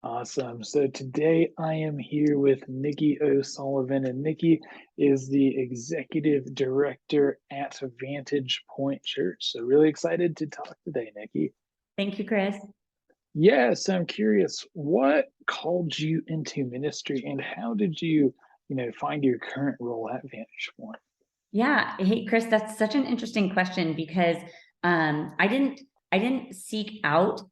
Awesome. So today I am here with Nikki O'Sullivan, and Nikki is the executive director at Vantage Point Church. So really excited to talk today, Nikki. Thank you, Chris. Yeah, so I'm curious, what called you into ministry and how did you find your current role at Vantage Point? Yeah. Hey, Chris, that's such an interesting question because I didn't seek out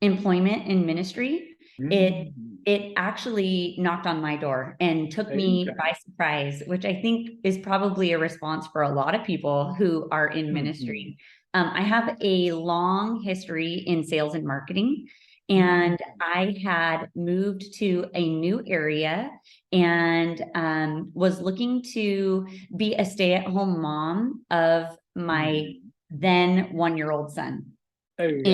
employment in ministry. It Mm, it actually knocked on my door and took me okay. by surprise, which I think is probably a response for a lot of people who are in Mhm. ministry. I have a long history in sales and marketing, Mm, and I had moved to a new area and was looking to be a stay-at-home mom of my mhm. then 1-year-old son. Okay.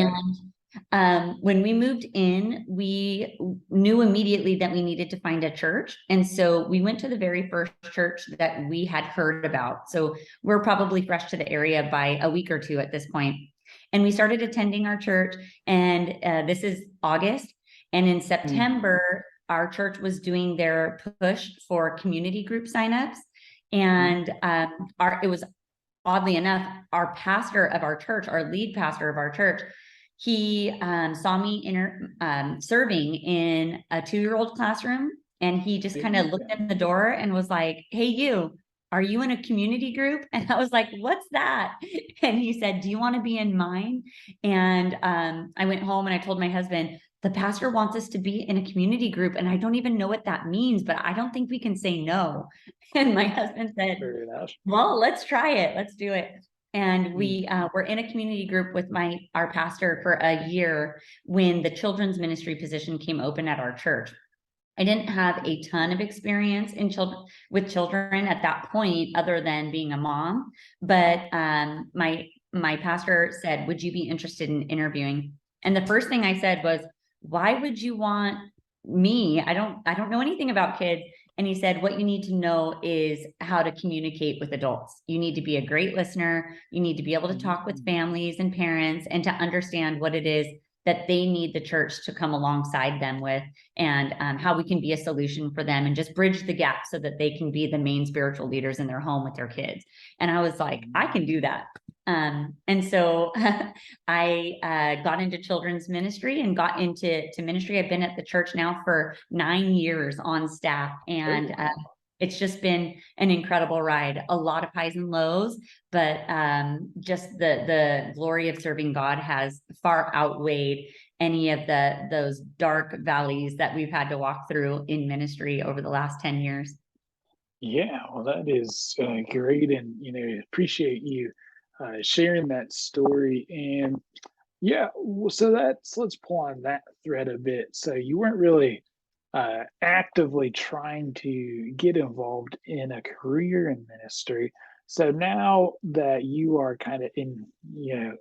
And when we moved in, we knew immediately that we needed to find a church. And so we went to the very first church that we had heard about. So we're probably fresh to the area by a week or two at this point. And we started attending our church. And this is August. And in Mhm. September, our church was doing their push for community group signups. And it was oddly enough, our pastor of our church, our lead pastor of our church, he saw me serving in a 2-year-old classroom. And he just kind of looked Okay. in the door and was like, "Hey, you, are you in a community group?" And I was like, "What's that?" And he said, "Do you want to be in mine?" And I went home and I told my husband, "The pastor wants us to be in a community group. And I don't even know what that means, but I don't think we can say no." And my husband said, Fair enough. "Well, let's try it. Let's do it." And we Mhm. were in a community group with our pastor for a year when the children's ministry position came open at our church. I didn't have a ton of experience in children at that point, other than being a mom. But my pastor said, "Would you be interested in interviewing?" And the first thing I said was, "Why would you want me? I don't know anything about kids." And he said, "What you need to know is how to communicate with adults. You need to be a great listener. You need to be able to talk with Mm. families and parents and to understand what it is that they need the church to come alongside them with, and how we can be a solution for them and just bridge the gap so that they can be the main spiritual leaders in their home with their kids." And I was like, "I can do that." And so I got into children's ministry and got into ministry. I've been at the church now for 9 years on staff, Oh, and wow. it's just been an incredible ride. A lot of highs and lows, but just the glory of serving God has far outweighed any of those dark valleys that we've had to walk through in ministry over the last 10 years. Yeah, well, that is great, and appreciate you sharing that story. And yeah, so let's pull on that thread a bit. So you weren't really actively trying to get involved in a career in ministry. So now that you are kind of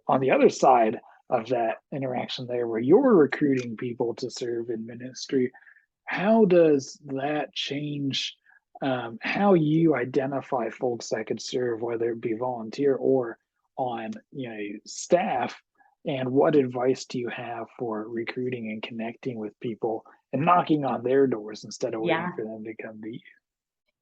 on the other side of that interaction there, where you're recruiting people to serve in ministry, how does that change how you identify folks that could serve, whether it be volunteer or on staff? And what advice do you have for recruiting and connecting with people and knocking on their doors instead of waiting Yeah. for them to come to you?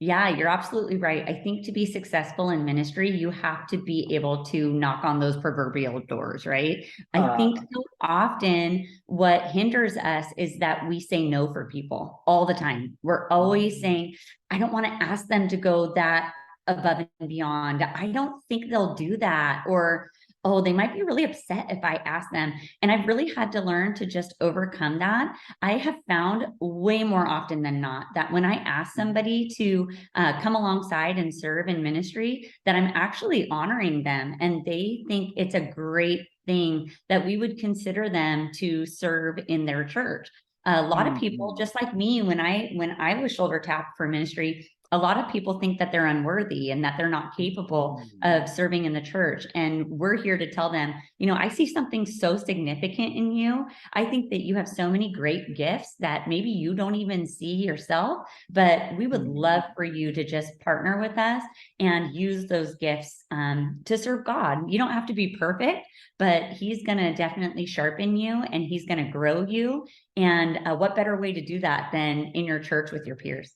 Yeah, you're absolutely right. I think to be successful in ministry, you have to be able to knock on those proverbial doors, right? I think Uh, so often what hinders us is that we say no for people all the time. We're always mm, saying, "I don't want to ask them to go that above and beyond. I don't think they'll do that." Or, "Oh, they might be really upset if I ask them." And I've really had to learn to just overcome that. I have found way more often than not that when I ask mm, somebody to come alongside and serve in ministry, that I'm actually honoring them, and they think it's a great thing that we would consider them to serve in their church. A lot of people, mhm, just like me, when I was shoulder tapped for ministry, a lot of people think that they're unworthy and that they're not capable of serving in the church. And we're here to tell them, I see something so significant in you. I think that you have so many great gifts that maybe you don't even see yourself, but we would love for you to just partner with us and use those gifts to serve God. You don't have to be perfect, but He's going to definitely sharpen you and He's going to grow you. And what better way to do that than in your church with your peers?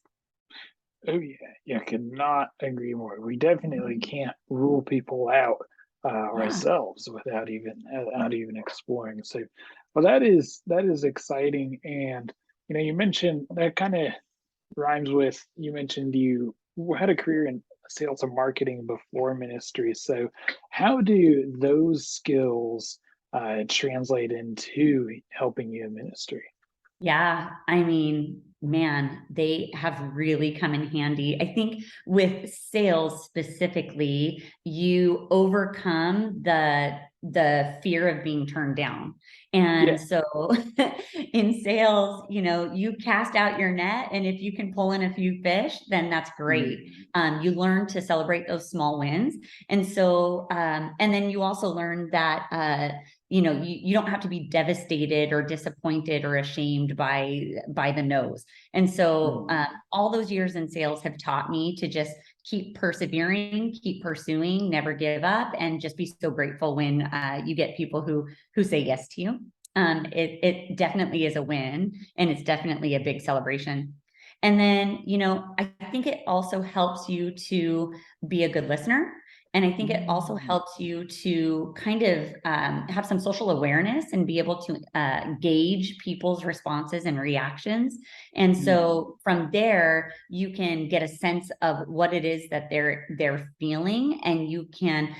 Oh yeah, could not agree more. We definitely can't rule people out Yeah. ourselves without even exploring. So, well, that is exciting. And you mentioned that kind of rhymes with you mentioned you had a career in sales and marketing before ministry. So, how do those skills translate into helping you in ministry? Yeah, I mean, man, they have really come in handy. I think with sales specifically, you overcome the fear of being turned down. Yeah. And so in sales, you cast out your net, and if you can pull in a few fish, then that's great. Mm. You learn to celebrate those small wins. And so and then you also learn that you don't have to be devastated or disappointed or ashamed by the no's. And so Mm. all those years in sales have taught me to just keep persevering, keep pursuing, never give up, and just be so grateful when you get people who say yes to you. It definitely is a win, and it's definitely a big celebration. And then, I think it also helps you to be a good listener. And I think it also Mm. helps you to kind of have some social awareness and be able to gauge people's responses and reactions. And Mm. so from there, you can get a sense of what it is that they're feeling, and you can,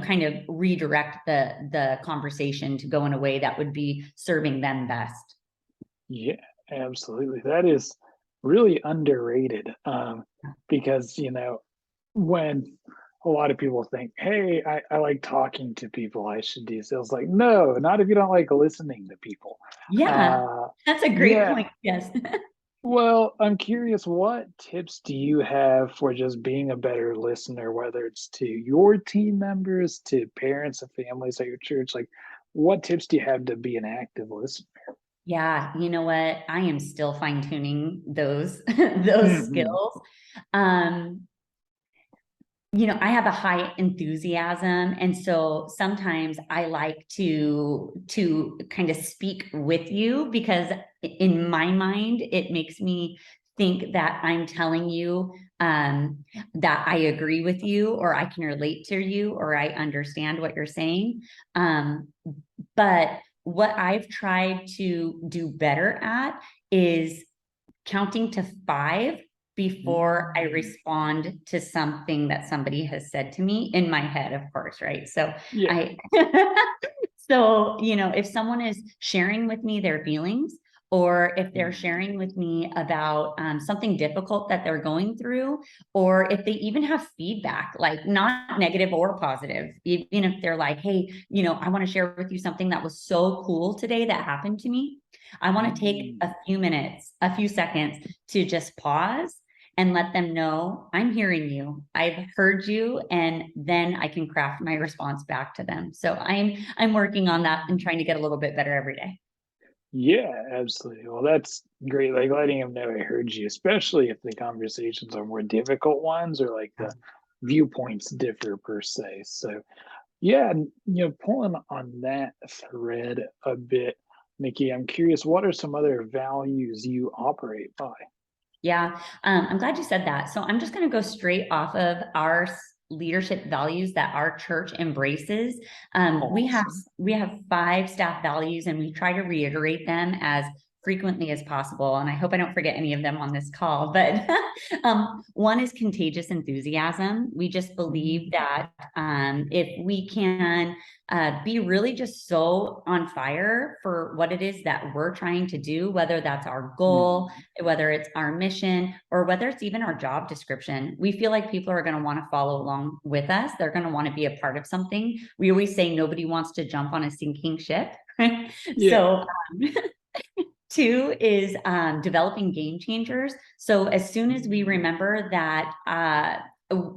kind of redirect the conversation to go in a way that would be serving them best. Yeah, absolutely. That is really underrated because, when a lot of people think, hey, I like talking to people, I should do sales. Like, no, not if you don't like listening to people. Yeah, Uh, that's a great yeah, point. Yes. well, I'm curious, what tips do you have for just being a better listener, whether it's to your team members, to parents and families at your church? Like, what tips do you have to be an active listener? Yeah, you know what? I am still fine tuning those those Hmm. skills. Um, I have a high enthusiasm, and so sometimes I like to kind of speak with you because in my mind it makes me think that I'm telling you that I agree with you, or I can relate to you, or I understand what you're saying. Um, but what I've tried to do better at is counting to 5 before I Mm. respond to something that somebody has said to me in my head, of course, right? So Yeah. I so, if someone is sharing with me their feelings, or if they're Mm. sharing with me about something difficult that they're going through, or if they even have feedback, like not negative or positive, even if they're like, hey, I want to share with you something that was so cool today that happened to me. I want to take Mm. a few minutes, a few seconds to just pause and let them know I'm hearing you. I've heard you, and then I can craft my response back to them. So I'm working on that and trying to get a little bit better every day. Yeah, absolutely. Well, that's great. Like letting them know I heard you, especially if the conversations are more difficult ones or like the viewpoints differ per se. So, yeah, and pulling on that thread a bit, Nikki, I'm curious, what are some other values you operate by? Yeah, I'm glad you said that. So I'm just going to go straight off of our leadership values that our church embraces. We have Awesome. we have 5 staff values, and we try to reiterate them as frequently as possible. And I hope I don't forget any of them on this call. But one is contagious enthusiasm. We just believe Mm. that if we can be really just so on fire for what it is that we're trying to do, whether that's our goal, Mm. whether it's our mission, or whether it's even our job description, we feel like people are going to want to follow along with us. They're going to want to be a part of something. We always say nobody wants to jump on a sinking ship, right? Yeah. So Two is developing game changers. So as soon as we remember that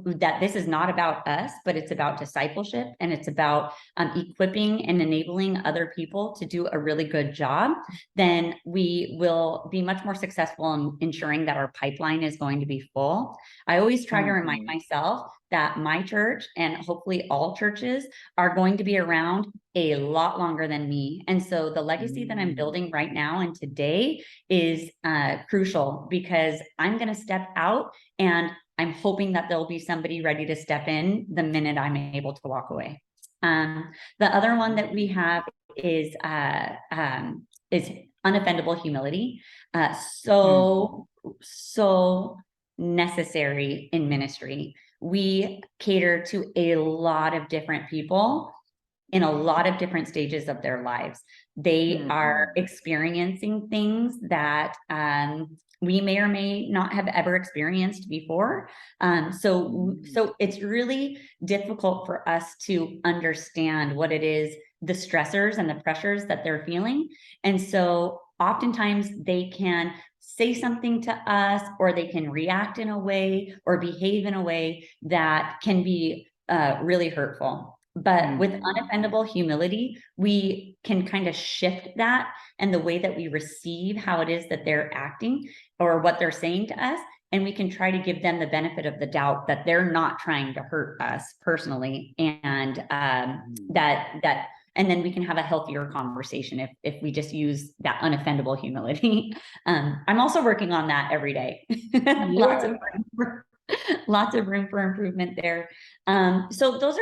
that this is not about us, but it's about discipleship, and it's about equipping and enabling other people to do a really good job, then we will be much more successful in ensuring that our pipeline is going to be full. I always try to remind myself that my church, and hopefully all churches, are going to be around a lot longer than me. And so the legacy that I'm building right now and today is crucial, because I'm going to step out, and I'm hoping that there'll be somebody ready to step in the minute I'm able to walk away. The other one that we have is unoffendable humility. So necessary in ministry. We cater to a lot of different people in a lot of different stages of their lives. They are experiencing things that we may or may not have ever experienced before. So it's really difficult for us to understand what it is, the stressors and the pressures that they're feeling. And so oftentimes they can say something to us, or they can react in a way or behave in a way that can be really hurtful. But with unoffendable humility, we can kind of shift that and the way that we receive how it is that they're acting or what they're saying to us. And we can try to give them the benefit of the doubt that they're not trying to hurt us personally. And and then we can have a healthier conversation if we just use that unoffendable humility. I'm also working on that every day. Lots of room for improvement there. So those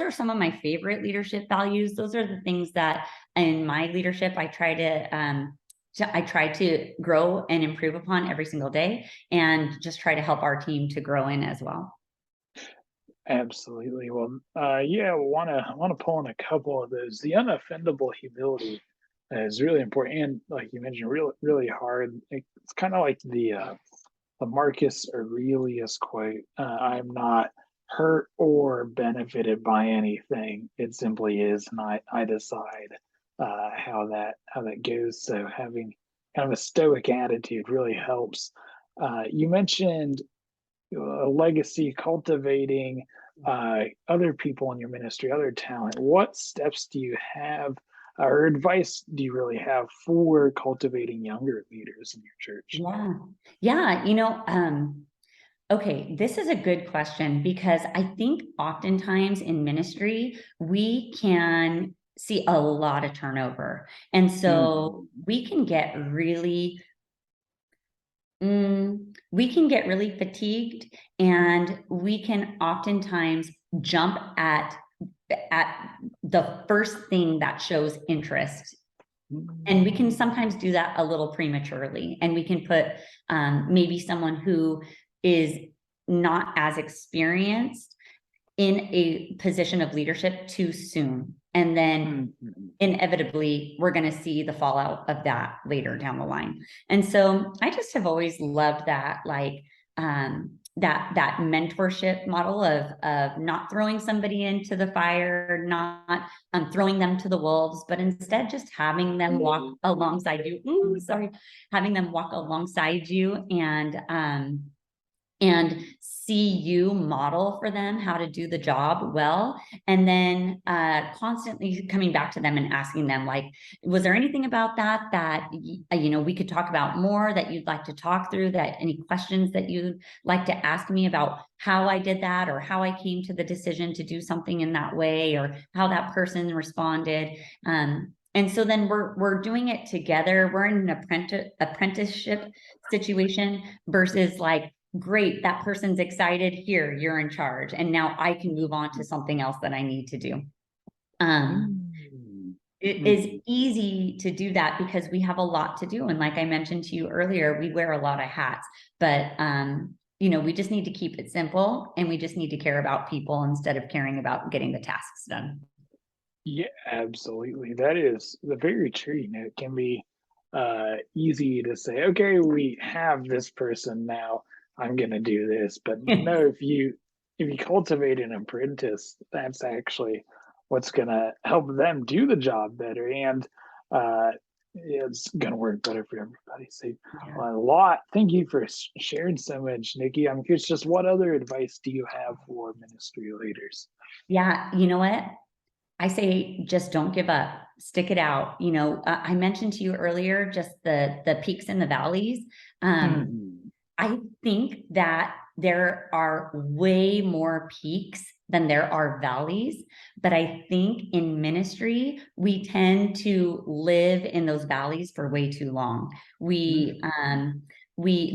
are some of my favorite leadership values. Those are the things that in my leadership I try to grow and improve upon every single day, and just try to help our team to grow in as well. Absolutely. Well, yeah, wanna pull on a couple of those. The unoffendable humility is really important, and like you mentioned, really hard. It's kind of like the Marcus Aurelius quote: "I'm not hurt or benefited by anything. It simply is, and I decide how that goes." So having kind of a stoic attitude really helps. You mentioned a legacy, cultivating other people in your ministry, other talent. What steps do you have, or advice do you really have for cultivating younger leaders in your church? Yeah. Okay, this is a good question, because I think oftentimes in ministry, we can see a lot of turnover. And so we can get really fatigued, and we can oftentimes jump at the first thing that shows interest. And we can sometimes do that a little prematurely, and we can put maybe someone who is not as experienced in a position of leadership too soon. And then inevitably, we're going to see the fallout of that later down the line. And so I just have always loved that, like that mentorship model of not throwing somebody into the fire, not throwing them to the wolves, but instead just having them walk alongside you. Having them walk alongside you, and see you model for them how to do the job well. And then constantly coming back to them and asking them, like, was there anything about that we could talk about more, that you'd like to talk through, that any questions that you'd like to ask me about how I did that, or how I came to the decision to do something in that way, or how that person responded. And so then we're doing it together. We're in an apprenticeship situation versus like, great, that person's excited, here, you're in charge, and now I can move on to something else that I need to do. It is easy to do that because we have a lot to do, and like I mentioned to you earlier, we wear a lot of hats, but we just need to keep it simple, and we just need to care about people instead of caring about getting the tasks done. Yeah, absolutely. That is the very true. It can be easy to say, okay, we have this person now, I'm gonna do this. But no, if you cultivate an apprentice, that's actually what's gonna help them do the job better. And Yeah, it's gonna work better for everybody. So Yeah. a lot. Thank you for sharing so much, Nikki. I'm curious, just what other advice do you have for ministry leaders? Yeah, you know what? I say just don't give up. Stick it out. I mentioned to you earlier just the peaks and the valleys. Um, Mhm. I think that there are way more peaks than there are valleys, but I think in ministry, we tend to live in those valleys for way too long. We, Mhm. um,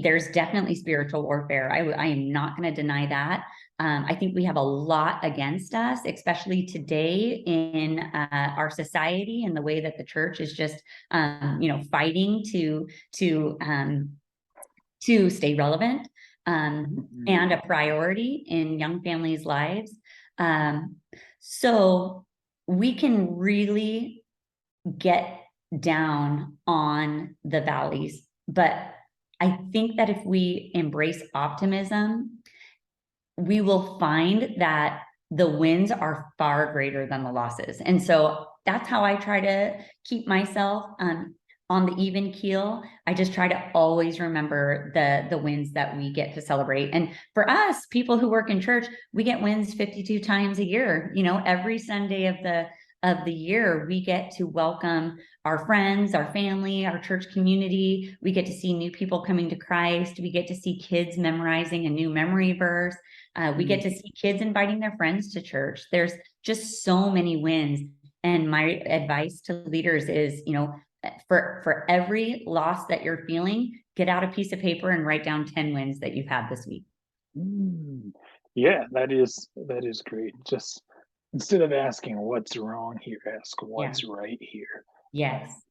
there's definitely spiritual warfare. I am not going to deny that. I think we have a lot against us, especially today in our society and the way that the church is just, fighting to stay relevant, Mhm. and a priority in young families' lives. Um, so we can really get down on the valleys, but I think that if we embrace optimism, we will find that the wins are far greater than the losses. And so that's how I try to keep myself on the even keel. I just try to always remember the wins that we get to celebrate. And for us, people who work in church, we get wins 52 times a year. Every Sunday of the year, we get to welcome our friends, our family, our church community. We get to see new people coming to Christ. We get to see kids memorizing a new memory verse. We get to Mhm. see kids inviting their friends to church. There's just so many wins. And my advice to leaders is, for every loss that you're feeling, get out a piece of paper and write down 10 wins that you've had this week. Mm. Yeah, that is great. Just instead of asking what's wrong here, ask Yeah. what's right here. Uh, Yes.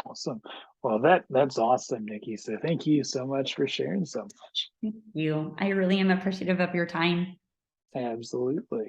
Awesome. Well, that's awesome, Nikki. So thank you so much for sharing so much. Thank you. I really am appreciative of your time. Absolutely.